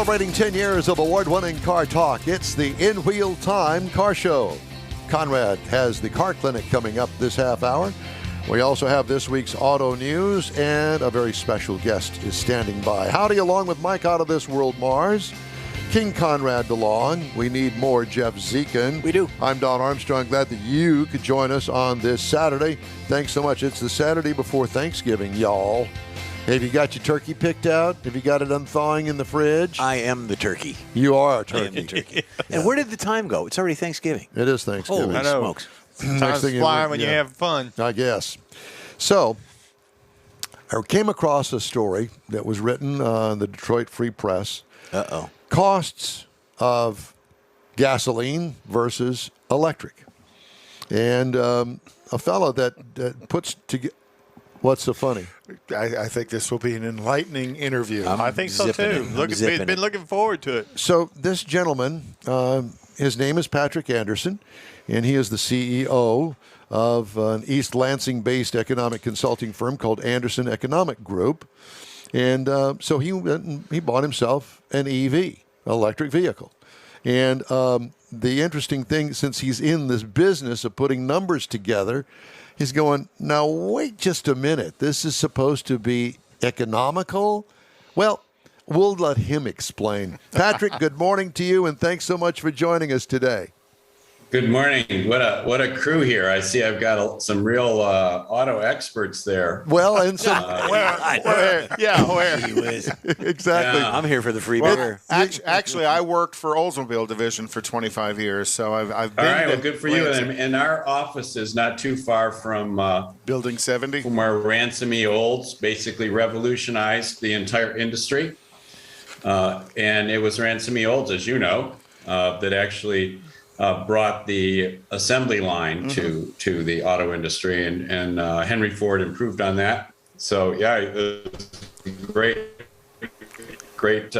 Celebrating 10 years of award-winning car talk, it's the In Wheel Time Car Show. Conrad has the car clinic coming up this half hour. We also have this week's auto news, and a very special guest is standing by. Howdy, along with Mike out of this world, Mars. King Conrad DeLong. We need more Jeff Zekin. We do. I'm Don Armstrong. Glad that you could join us on this Saturday. Thanks so much. It's the Saturday before Thanksgiving, y'all. Have you got your turkey picked out? Have you got it unthawing in the fridge? I am the turkey. You are a turkey. I am the turkey. And where did the time go? It's already Thanksgiving. It is Thanksgiving. Holy smokes. Time's flying when you have fun. I guess. So, I came across a story that was written in the Detroit Free Press. Uh-oh. Costs of gasoline versus electric. And a fellow that puts together... What's so funny? I think this will be an enlightening interview. I think so, too. Been looking forward to it. So this gentleman, his name is Patrick Anderson, and he is the CEO of an East Lansing-based economic consulting firm called Anderson Economic Group. And so he bought himself an EV, electric vehicle. And the interesting thing, since he's in this business of putting numbers together, he's going, now wait just a minute. This is supposed to be economical? Well, we'll let him explain. Patrick, good morning to you, and thanks so much for joining us today. Good morning. What a crew here. I see I've got some real auto experts there. Well, and some... Where? Exactly. I'm here for the free beer. Actually, I worked for Oldsmobile Division for 25 years, so I've been... All right, well, good for you. And our office is not too far from... Building 70? From where Ransomy Olds basically revolutionized the entire industry. And it was Ransomy Olds, as you know, that actually... brought the assembly line to the auto industry, and Henry Ford improved on that. So yeah, it was great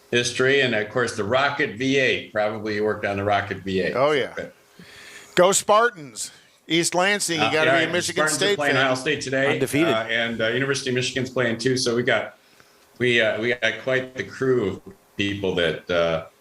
history, and of course the Rocket V8. Probably you worked on the Rocket V8. Oh yeah, go Spartans! East Lansing, you got to be a Michigan Spartans State playing fan. Ohio State today, undefeated, and University of Michigan's playing too. So we got quite the crew of people that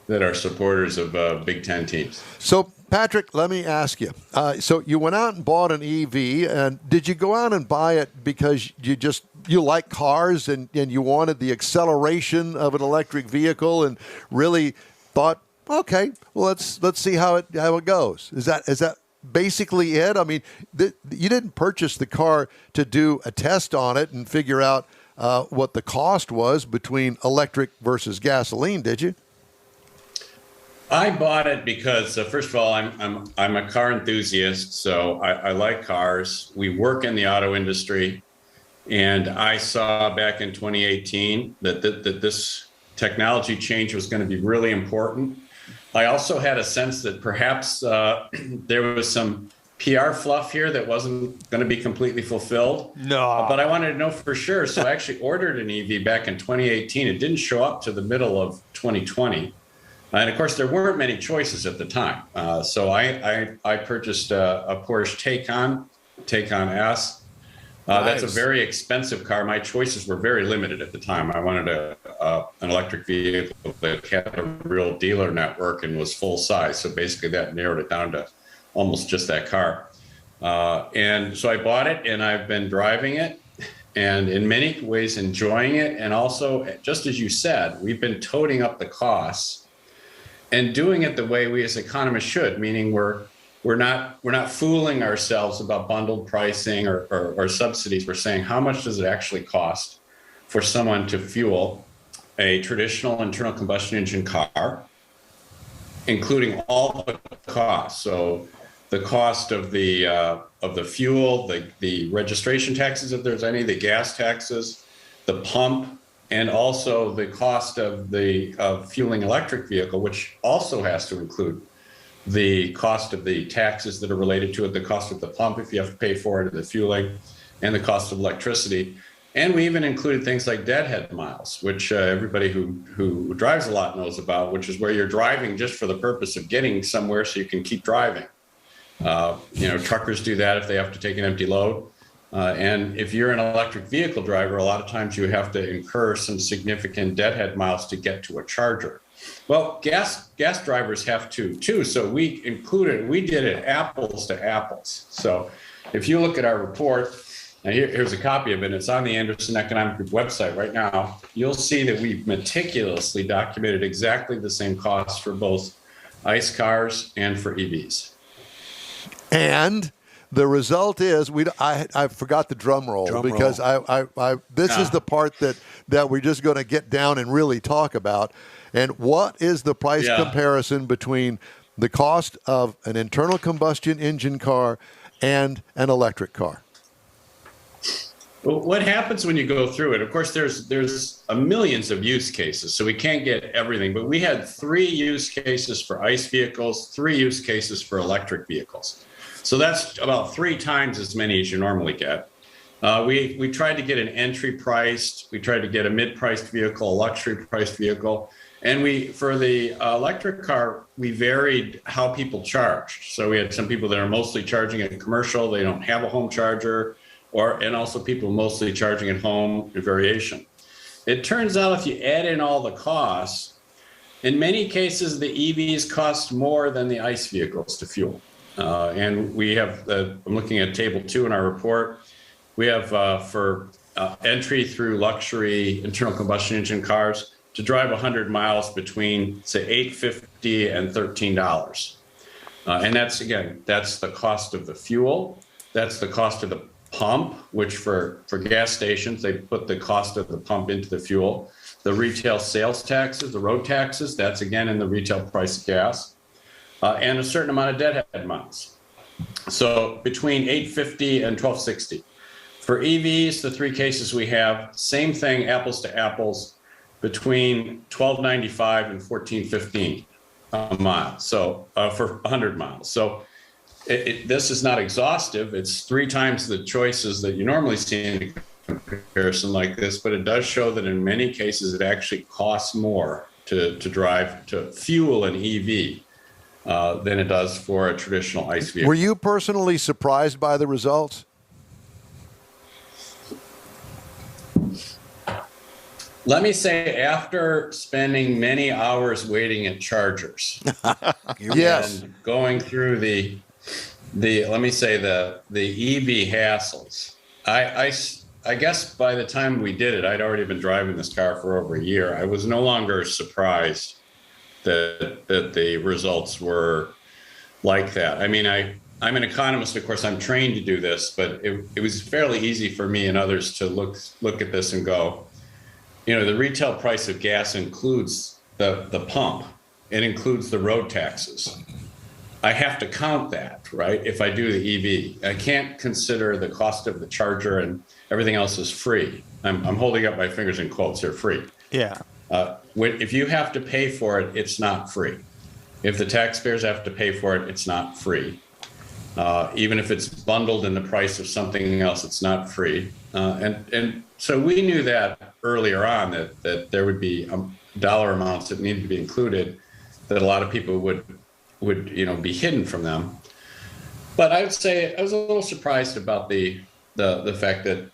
are supporters of Big Ten teams. So, Patrick, let me ask you. So you went out and bought an EV, and did you go out and buy it because you like cars and you wanted the acceleration of an electric vehicle and really thought, okay, well, let's see how it goes? Is that basically it? I mean, you didn't purchase the car to do a test on it and figure out what the cost was between electric versus gasoline, did you? I bought it because, first of all, I'm a car enthusiast, so I like cars. We work in the auto industry, and I saw back in 2018 that this technology change was going to be really important. I also had a sense that perhaps there was some PR fluff here that wasn't going to be completely fulfilled. No. But I wanted to know for sure, so I actually ordered an EV back in 2018. It didn't show up to the middle of 2020. And of course, there weren't many choices at the time. So I purchased a Porsche Taycan S. That's a very expensive car. My choices were very limited at the time. I wanted an electric vehicle that had a real dealer network and was full size. So basically that narrowed it down to almost just that car. And so I bought it, and I've been driving it, and in many ways enjoying it. And also, just as you said, we've been toting up the costs and doing it the way we as economists should, meaning we're not fooling ourselves about bundled pricing or subsidies. We're saying, how much does it actually cost for someone to fuel a traditional internal combustion engine car, including all the costs? So the cost of the fuel, the registration taxes, if there's any, the gas taxes, the pump, and also the cost of fueling electric vehicle, which also has to include the cost of the taxes that are related to it, the cost of the pump if you have to pay for it, the fueling, and the cost of electricity. And we even included things like Deadhead Miles, which everybody who drives a lot knows about, which is where you're driving just for the purpose of getting somewhere so you can keep driving. Truckers do that if they have to take an empty load. And if you're an electric vehicle driver, a lot of times you have to incur some significant deadhead miles to get to a charger. Well, gas drivers have to too. So we did it apples to apples. So if you look at our report, and here's a copy of it. It's on the Anderson Economic Group website right now. You'll see that we've meticulously documented exactly the same costs for both ICE cars and for EVs. And the result is I forgot the drum roll because this is the part that we're just going to get down and really talk about. And what is the price comparison between the cost of an internal combustion engine car and an electric car? Well, what happens when you go through it? Of course, there's millions of use cases, so we can't get everything. But we had 3 use cases for ICE vehicles, 3 use cases for electric vehicles. So that's about 3 times as many as you normally get. We tried to get an entry priced, we tried to get a mid-priced vehicle, a luxury priced vehicle. And for the electric car, we varied how people charged. So we had some people that are mostly charging at commercial, they don't have a home charger, and also people mostly charging at home in variation. It turns out if you add in all the costs, in many cases, the EVs cost more than the ICE vehicles to fuel. And we have, I'm looking at table 2 in our report, we have for entry through luxury internal combustion engine cars, to drive 100 miles between, say, $8.50 and $13. And that's the cost of the fuel. That's the cost of the pump, which for gas stations, they put the cost of the pump into the fuel. The retail sales taxes, the road taxes, that's again in the retail price of gas. And a certain amount of deadhead miles. So between $8.50 and $12.60. For EVs, the 3 cases we have, same thing, apples to apples, between $12.95 and $14.15 a mile. So for 100 miles. So this is not exhaustive. It's 3 times the choices that you normally see in a comparison like this, but it does show that in many cases it actually costs more to fuel an EV than it does for a traditional ICE vehicle. Were you personally surprised by the results? Let me say, after spending many hours waiting at chargers, Yes, and going through the let me say the EV hassles, I guess by the time we did it, I'd already been driving this car for over a year. I was no longer surprised that the results were like that. I mean, I'm an economist, of course, I'm trained to do this, but it was fairly easy for me and others to look at this and go, the retail price of gas includes the pump. It includes the road taxes. I have to count that, right? If I do the EV, I can't consider the cost of the charger and everything else is free. I'm holding up my fingers in quotes here, free. Yeah. If you have to pay for it, it's not free. If the taxpayers have to pay for it, it's not free. Even if it's bundled in the price of something else, it's not free. And so we knew that earlier on that there would be dollar amounts that needed to be included, that a lot of people would be hidden from them. But I would say I was a little surprised about the fact that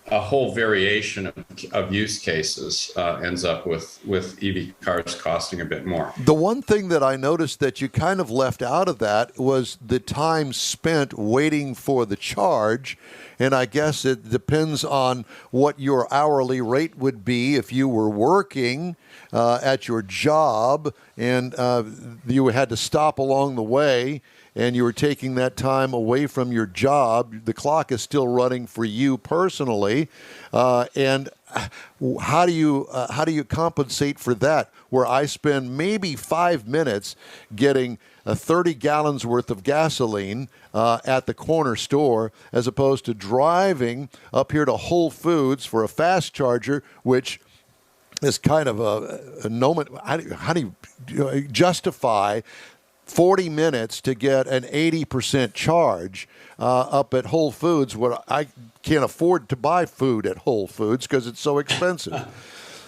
a whole variation of use cases ends up with EV cars costing a bit more. The one thing that I noticed that you kind of left out of that was the time spent waiting for the charge. And I guess it depends on what your hourly rate would be if you were working at your job and you had to stop along the way and you were taking that time away from your job. The clock is still running for you personally. And how do you compensate for that? Where I spend maybe 5 minutes getting 30 gallons worth of gasoline at the corner store, as opposed to driving up here to Whole Foods for a fast charger, which is kind of a no. How do you justify 40 minutes to get an 80% charge up at Whole Foods when I can't afford to buy food at Whole Foods because it's so expensive?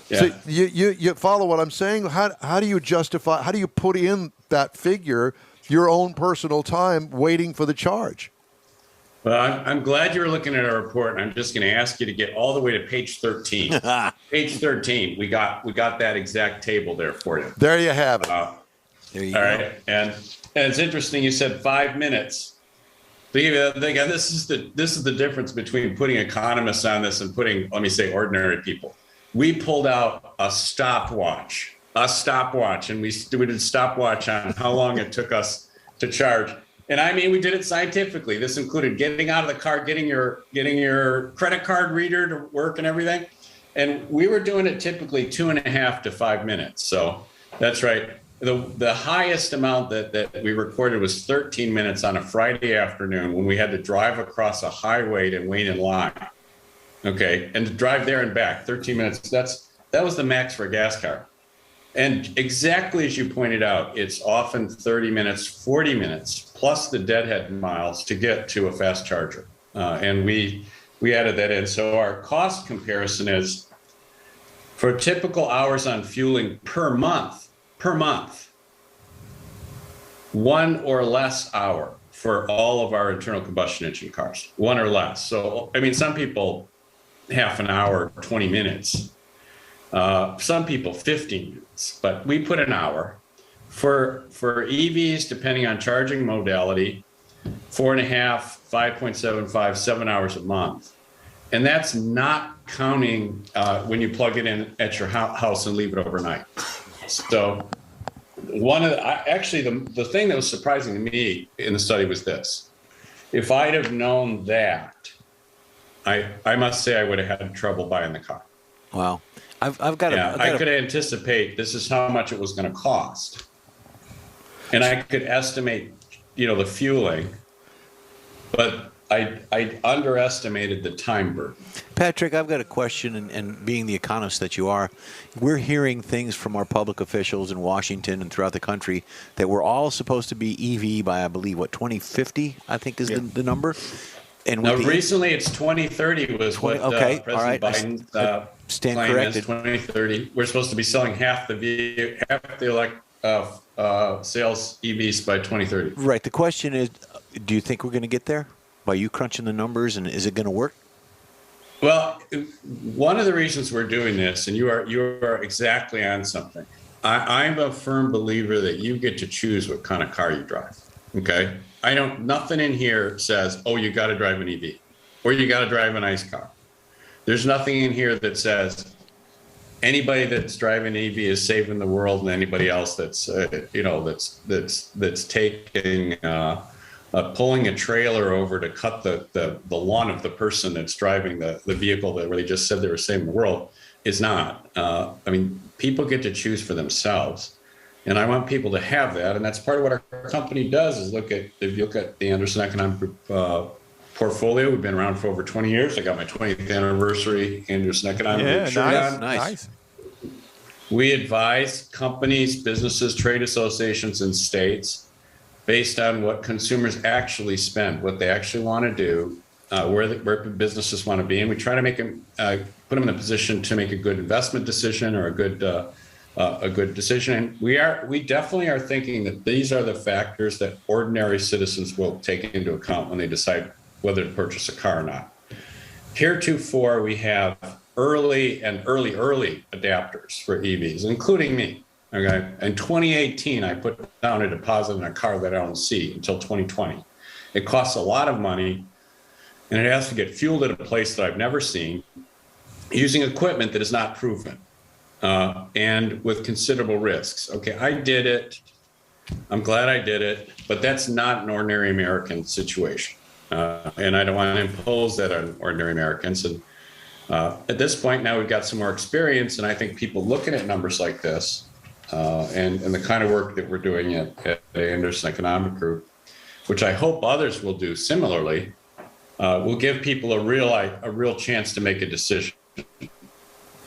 Yeah. So you follow what I'm saying? How do you justify, how do you put in that figure, your own personal time waiting for the charge? Well, I'm glad you were looking at our report, and I'm just going to ask you to get all the way to page 13. Page 13, we got that exact table there for you. There you have it. There you All go. right, and it's interesting. You said 5 minutes. Again, this is the difference between putting economists on this and putting, let me say, ordinary people. We pulled out a stopwatch, and we did stopwatch on how long it took us to charge. And I mean, we did it scientifically. This included getting out of the car, getting your credit card reader to work and everything. And we were doing it typically 2.5 to 5 minutes. So that's right. The highest amount that we recorded was 13 minutes on a Friday afternoon when we had to drive across a highway and wait in line. Okay, and to drive there and back, 13 minutes. That was the max for a gas car. And exactly as you pointed out, it's often 30 minutes, 40 minutes, plus the deadhead miles to get to a fast charger. And we added that in. So our cost comparison is for typical hours on fueling per month, 1 or less hour for all of our internal combustion engine cars, 1 or less. So, I mean, some people half an hour, 20 minutes. Some people 15 minutes, but we put an hour. For EVs, depending on charging modality, 4.5, 5.75, 7 hours a month. And that's not counting when you plug it in at your house and leave it overnight. So the thing that was surprising to me in the study was this. If I'd have known that, I must say I would have had trouble buying the car. Wow. I've got I could anticipate this is how much it was going to cost. And I could estimate, the fueling, but I underestimated the time burden. Patrick, I've got a question, and being the economist that you are, we're hearing things from our public officials in Washington and throughout the country that we're all supposed to be EV by, I believe, 2050, I think is the number. And now, recently it's 2030 was what President Biden's claim corrected. is 2030. We're supposed to be selling half the sales EVs by 2030. Right. The question is, do you think we're going to get there? By you crunching the numbers, and is it going to work? Well, one of the reasons we're doing this, and you are exactly on something. I'm a firm believer that you get to choose what kind of car you drive. Okay, nothing in here says, oh, you got to drive an EV, or you got to drive an ICE car. There's nothing in here that says anybody that's driving an EV is saving the world, and anybody else that's taking. Pulling a trailer over to cut the lawn of the person that's driving the vehicle that really just said they were saving the world is not. I mean, people get to choose for themselves. And I want people to have that. And that's part of what our company does is if you look at the Anderson Economic Group portfolio, we've been around for over 20 years. I got my 20th anniversary Anderson Economic Group shirt on. Nice. We advise companies, businesses, trade associations, and states based on what consumers actually spend, what they actually want to do, where businesses want to be, and we try to make them, put them in a position to make a good investment decision or a good decision. And we definitely are thinking that these are the factors that ordinary citizens will take into account when they decide whether to purchase a car or not. Heretofore, we have early adapters for EVs, including me. Okay. In 2018, I put down a deposit in a car that I don't see until 2020. It costs a lot of money, and it has to get fueled at a place that I've never seen, using equipment that is not proven, and with considerable risks. Okay, I did it. I'm glad I did it, but that's not an ordinary American situation, and I don't want to impose that on ordinary Americans. And at this point now, we've got some more experience, and I think people looking at numbers like this. And the kind of work that we're doing at the Anderson Economic Group, which I hope others will do similarly, will give people a real chance to make a decision.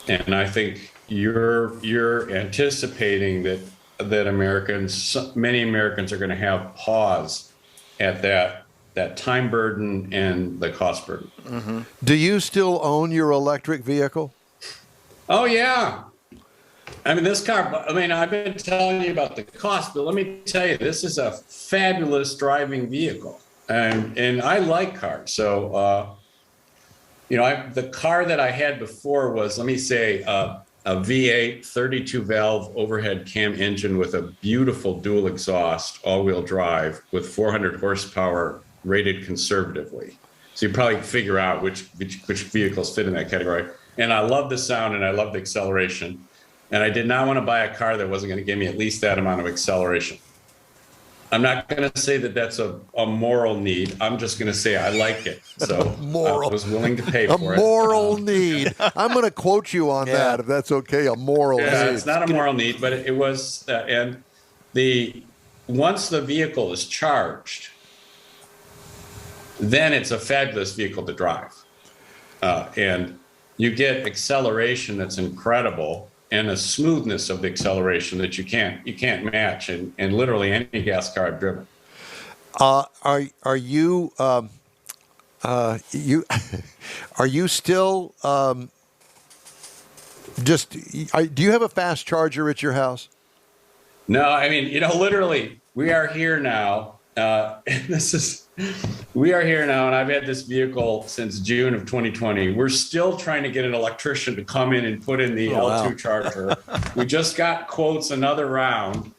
And I think you're anticipating that many Americans are going to have pause at that time burden and the cost burden. Mm-hmm. Do you still own your electric vehicle? Oh yeah. I mean, this car, I've been telling you about the cost, but let me tell you, this is a fabulous driving vehicle. and I like cars. So, the car that I had before was, let me say, a V8 32 valve overhead cam engine with a beautiful dual exhaust, all-wheel drive with 400 horsepower rated conservatively. So you probably figure out which vehicles fit in that category. And I love the sound and I love the acceleration. And I did not want to buy a car that wasn't going to give me at least that amount of acceleration. I'm not going to say that that's a moral need. I'm just going to say I like it. So I was willing to pay for it. A moral need. I'm going to quote you on that, if that's okay. A moral need. It's not a moral need, but it was. Once the vehicle is charged, then it's a fabulous vehicle to drive. And you get acceleration that's incredible, and a smoothness of the acceleration that you can't match in literally any gas car I've driven. Are you are you still do you have a fast charger at your house? No, I mean, literally, we are here now. We are here now, and I've had this vehicle since June of 2020. We're still trying to get an electrician to come in and put in the L2 charger. We just got quotes another round.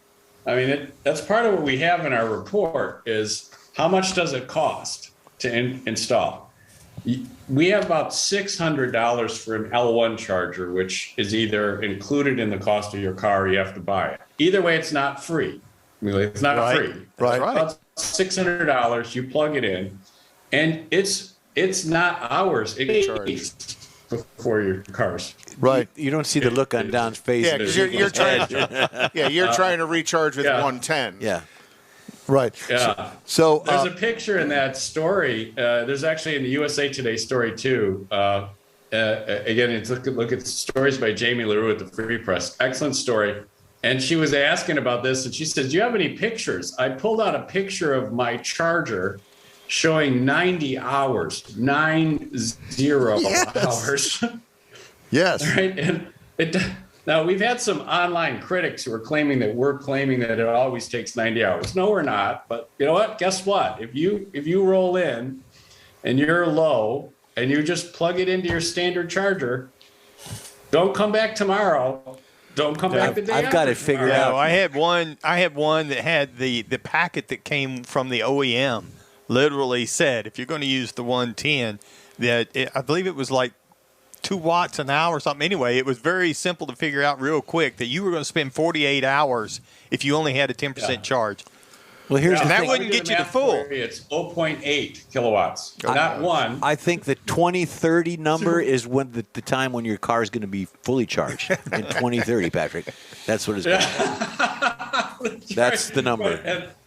I mean, that's part of what we have in our report is how much does it cost to install? We have about $600 for an L1 charger, which is either included in the cost of your car or you have to buy it. Either way, it's not free. I mean, it's not free. Right. About $600, you plug it in, and it's not hours. It charges before your cars. Right. You don't see the look on Don's face. Yeah, because you're trying to recharge with 110. Yeah. Right. Yeah. So there's a picture in that story. There's actually in the USA Today story too. Again, it's look at stories by Jamie LaRue at the Free Press. Excellent story. And she was asking about this, and she says, "Do you have any pictures?" I pulled out a picture of my charger showing 90 hours, 90 hours. Yes. Right. And now we've had some online critics who are claiming that we're claiming that it always takes 90 hours. No, we're not. But you know what? Guess what? If you roll in and you're low and you just plug it into your standard charger, don't come back tomorrow. Don't come back the day I've got it figured out. I had one that had the packet that came from the OEM literally said if you're going to use the 110 I believe it was like 2 watts an hour or something. Anyway, it was very simple to figure out real quick that you were going to spend 48 hours if you only had a 10% charge. Well, here's the that thing. wouldn't get you to full. It's 0.8 kilowatts, not one. I think the 2030 number is when the time when your car is going to be fully charged in 2030, Patrick. That's what it's going to be. That's the number.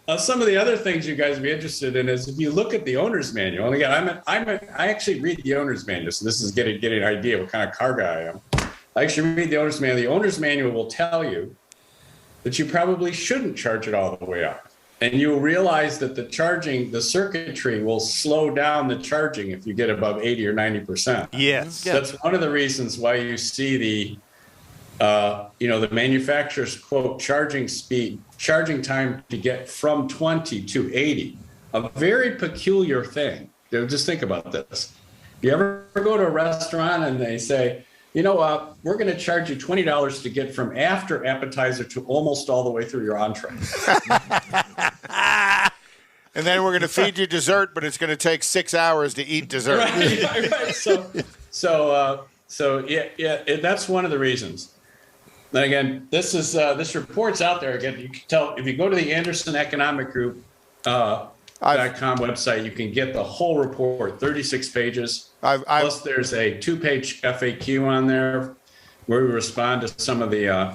And some of the other things you guys would be interested in is if you look at the owner's manual. And again, I actually read the owner's manual, so this is getting an idea what kind of car guy I am. I actually read the owner's manual. The owner's manual will tell you that you probably shouldn't charge it all the way up. And you'll realize that the circuitry will slow down the charging if you get above 80 or 90%. Yes. That's one of the reasons why you see the manufacturer's quote charging time to get from 20 to 80. A very peculiar thing. Just think about this. You ever go to a restaurant and they say, we're going to charge you $20 to get from after appetizer to almost all the way through your entree. And then we're going to feed you dessert, but it's going to take 6 hours to eat dessert. Right. So that's one of the reasons. And again, this report's out there. Again, you can tell if you go to the Anderson Economic Group .com website, you can get the whole report, 36 pages. Plus, there's a 2-page FAQ on there where we respond to some of the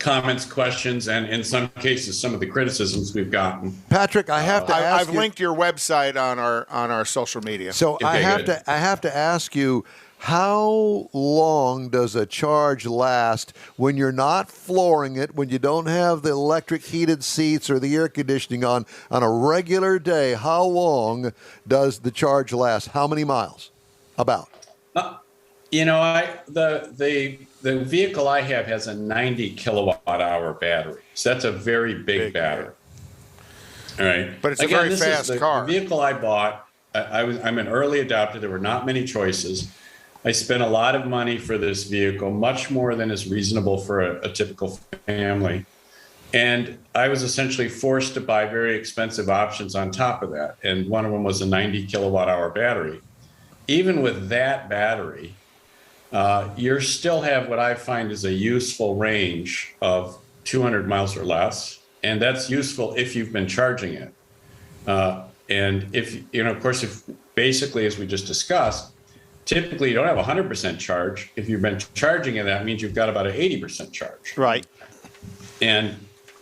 comments, questions, and in some cases, some of the criticisms we've gotten. Patrick, I have to ask I've linked your website on our social media. So Okay, I have to ask you, how long does a charge last when you're not flooring it, when you don't have the electric heated seats or the air conditioning on a regular day? How long does the charge last? How many miles? About? The vehicle I have has a 90 kilowatt hour battery. So that's a very big battery. All right. But it's a very this fast is car. The vehicle I bought, I'm an early adopter. There were not many choices. I spent a lot of money for this vehicle, much more than is reasonable for a typical family. And I was essentially forced to buy very expensive options on top of that. And one of them was a 90 kilowatt hour battery. Even with that battery, you still have what I find is a useful range of 200 miles or less. And that's useful if you've been charging it. And if, of course, if basically, as we just discussed, typically you don't have a 100% charge. If you've been charging it, that means you've got about an 80% charge. Right. And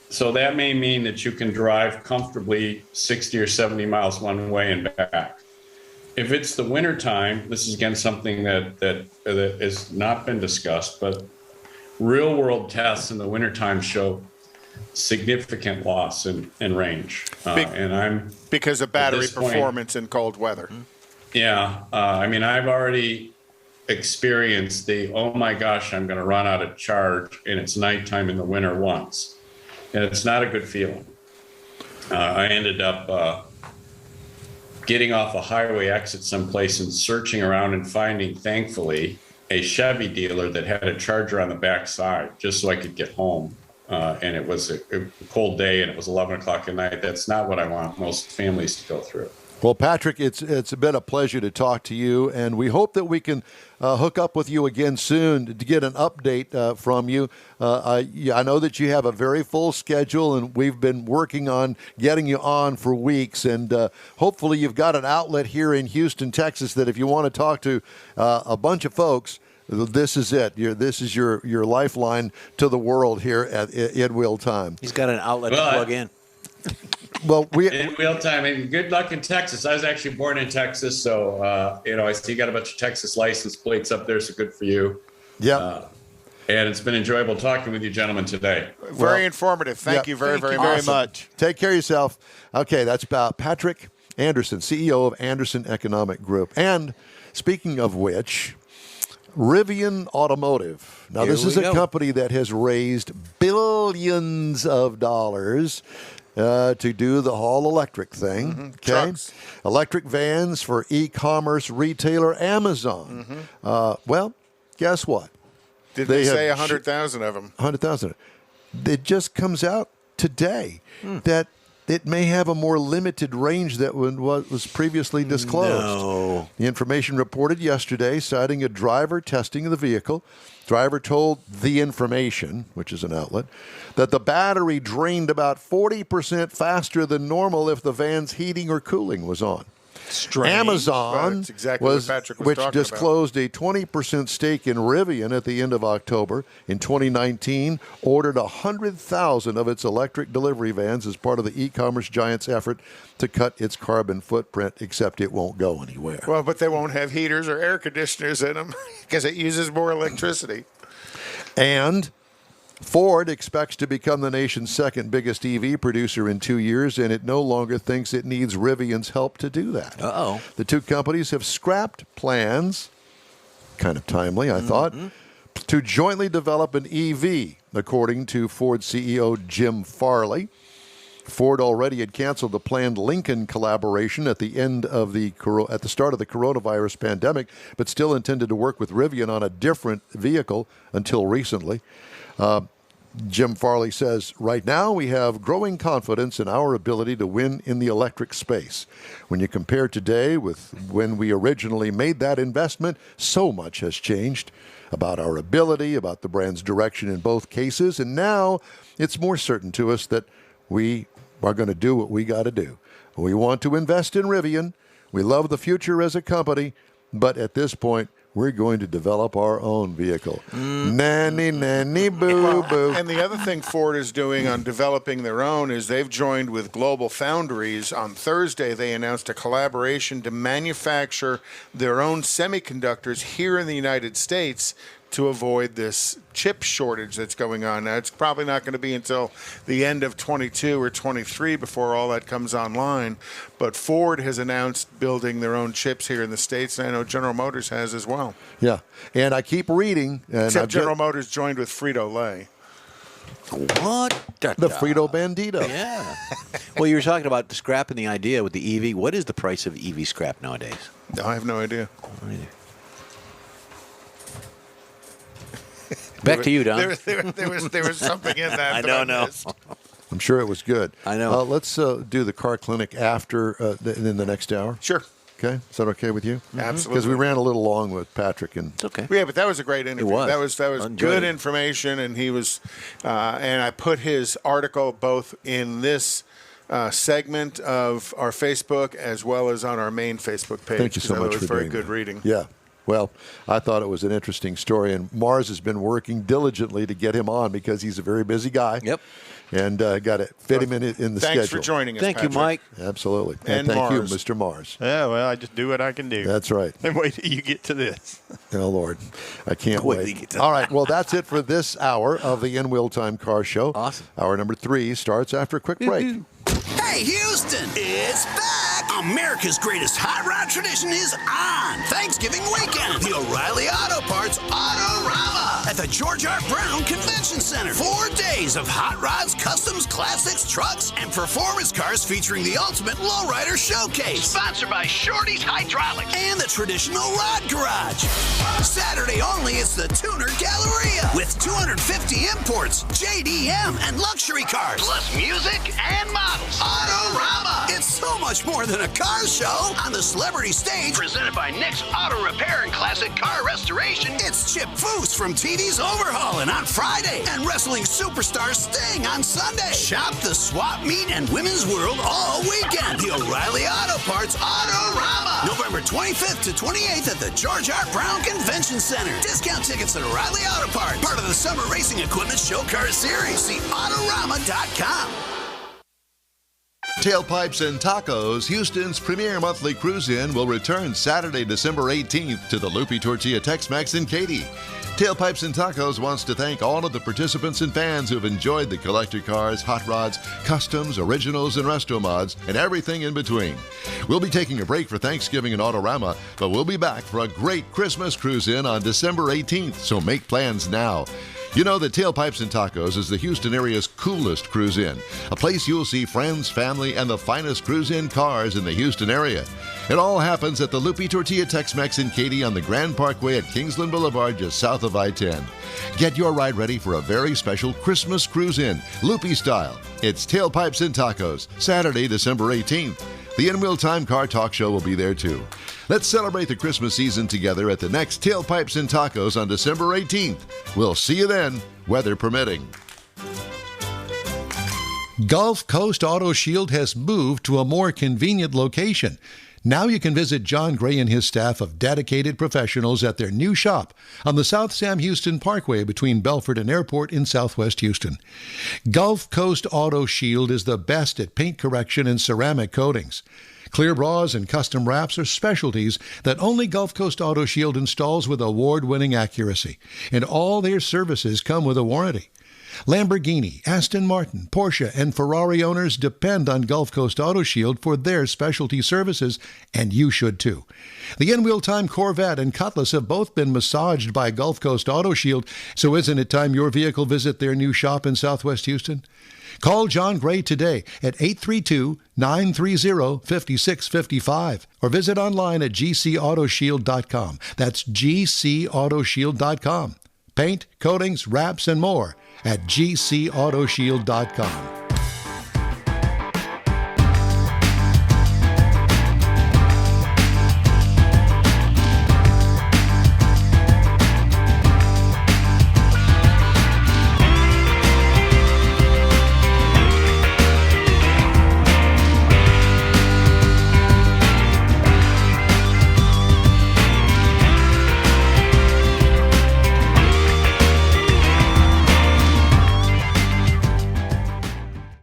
so that may mean that you can drive comfortably 60 or 70 miles one way and back. If it's the wintertime, this is again something that has not been discussed, but real world tests in the wintertime show significant loss in range. Because of battery performance in cold weather. Yeah. I've already experienced oh my gosh, I'm going to run out of charge, and it's nighttime in the winter once. And it's not a good feeling. I ended up getting off a highway exit someplace and searching around and finding, thankfully, a Chevy dealer that had a charger on the back side just so I could get home. And it was a cold day, and it was 11 o'clock at night. That's not what I want most families to go through. Well, Patrick, it's been a pleasure to talk to you, and we hope that we can hook up with you again soon to get an update from you. I know that you have a very full schedule, and we've been working on getting you on for weeks, and hopefully you've got an outlet here in Houston, Texas, that if you want to talk to a bunch of folks, this is it. This is your lifeline to the world here in real time. He's got an outlet to plug in. Well, in real time, and good luck in Texas. I was actually born in Texas, so I see you got a bunch of Texas license plates up there, so good for you. Yeah. And it's been enjoyable talking with you gentlemen today. Very informative. Thank you very, very much. Take care of yourself. Okay, that's about Patrick Anderson, CEO of Anderson Economic Group. And speaking of which, Rivian Automotive. Now, this is a company that has raised billions of dollars to do the whole electric thing. Mm-hmm. Okay, Trucks. Electric vans for e-commerce retailer Amazon. Well, guess what? Did they say 100,000 of them? 100,000. It just comes out today that it may have a more limited range than what was previously disclosed. No. The information reported yesterday, citing a driver testing of the vehicle. Driver told The Information, which is an outlet, that the battery drained about 40% faster than normal if the van's heating or cooling was on. Strange. Amazon, That's exactly what Patrick was which talking disclosed a 20% stake in Rivian at the end of October in 2019, ordered 100,000 of its electric delivery vans as part of the e-commerce giant's effort to cut its carbon footprint, except it won't go anywhere. Well, but they won't have heaters or air conditioners in them because it uses more electricity. And Ford expects to become the nation's second biggest EV producer in 2 years, and it no longer thinks it needs Rivian's help to do that. The two companies have scrapped plans, kind of timely, I thought, to jointly develop an EV, according to Ford CEO Jim Farley. Ford already had canceled the planned Lincoln collaboration at the start of the coronavirus pandemic, but still intended to work with Rivian on a different vehicle until recently. Jim Farley says, right now we have growing confidence in our ability to win in the electric space. When you compare today with when we originally made that investment, so much has changed about our ability, about the brand's direction in both cases, and now it's more certain to us that we are going to do what we got to do. We want to invest in Rivian. We love the future as a company, but at this point, we're going to develop our own vehicle. Nanny, nanny, boo, boo. And the other thing Ford is doing on developing their own is they've joined with Global Foundries. On Thursday, they announced a collaboration to manufacture their own semiconductors here in the United States to avoid this chip shortage that's going on. Now, it's probably not going to be until the end of 22 or 23 before all that comes online. But Ford has announced building their own chips here in the States, and I know General Motors has as well. Yeah, and I keep reading. And Except General Motors joined with Frito-Lay. What? The Frito Bandito. Yeah. Well, you were talking about scrapping the idea with the EV. What is the price of EV scrap nowadays? No, I have no idea. Back to you, Don. There was something in that. I that don't know. missed. I'm sure it was good. I know. Let's do the car clinic after in the next hour. Sure. Okay, is that okay with you? Absolutely. Because we ran a little long with Patrick and. It's okay. Yeah, but that was a great interview. was. That was Enjoyed good it. information, and he was, and I put his article both in this segment of our Facebook as well as on our main Facebook page. Thank you so 'cause much it was for very doing good that. reading. Yeah. Well, I thought it was an interesting story, and Mars has been working diligently to get him on because he's a very busy guy. Yep. And got to fit him in the schedule. Thanks for joining us, Thank Patrick. you, Mike. Absolutely. And thank Mars. you, Mr. Mars. Yeah, well, I just do what I can do. That's right. And wait till you get to this. Oh, Lord. I can't Wait till wait. you get to- All right. Well, that's it for this hour of the In Wheel Time Car Show. Awesome. Hour number 3 starts after a quick break. Hey, Houston, it's back! America's greatest hot rod tradition is on Thanksgiving weekend. The O'Reilly Auto Parts Autorama at the George R. Brown Convention Center. 4 days of hot rods, customs, classics, trucks, and performance cars featuring the ultimate lowrider showcase. Sponsored by Shorty's Hydraulics and the Traditional Rod Garage. Saturday only, it's the Tuner Galleria with 250 imports, JDM, and luxury cars, plus music and models. Autorama! It's so much more than a car show. On the celebrity stage, presented by Nick's Auto Repair and Classic Car Restoration, it's Chip Foose from TV's Overhauling on Friday and wrestling superstar Sting on Sunday. Shop the swap meet and women's world all weekend. The O'Reilly Auto Parts Autorama. November 25th to 28th at the George R. Brown Convention Center. Discount tickets at O'Reilly Auto Parts. Part of the Summer Racing Equipment Show Car Series. See Autorama.com. Tailpipes and Tacos, Houston's premier monthly cruise-in, will return Saturday, December 18th to the Loopy Tortilla Tex-Mex in Katy. Tailpipes and Tacos wants to thank all of the participants and fans who have enjoyed the collector cars, hot rods, customs, originals, and resto mods, and everything in between. We'll be taking a break for Thanksgiving and Autorama, but we'll be back for a great Christmas cruise-in on December 18th, so make plans now. You know that Tailpipes and Tacos is the Houston area's coolest cruise-in, a place you'll see friends, family, and the finest cruise-in cars in the Houston area. It all happens at the Loopy Tortilla Tex-Mex in Katy on the Grand Parkway at Kingsland Boulevard, just south of I-10. Get your ride ready for a very special Christmas cruise-in, Loopy style. It's Tailpipes and Tacos, Saturday, December 18th. The In Wheel Time Car Talk Show will be there too. Let's celebrate the Christmas season together at the next Tailpipes and Tacos on December 18th. We'll see you then, weather permitting. Gulf Coast Auto Shield has moved to a more convenient location. Now you can visit John Gray and his staff of dedicated professionals at their new shop on the South Sam Houston Parkway between Belford and Airport in Southwest Houston. Gulf Coast Auto Shield is the best at paint correction and ceramic coatings. Clear bras and custom wraps are specialties that only Gulf Coast Auto Shield installs with award-winning accuracy, and all their services come with a warranty. Lamborghini, Aston Martin, Porsche, and Ferrari owners depend on Gulf Coast Auto Shield for their specialty services, and you should too. The In Wheel Time Corvette and Cutlass have both been massaged by Gulf Coast Auto Shield, so isn't it time your vehicle visit their new shop in Southwest Houston? Call John Gray today at 832-930-5655 or visit online at gcautoshield.com. That's gcautoshield.com. Paint, coatings, wraps, and more at gcautoshield.com.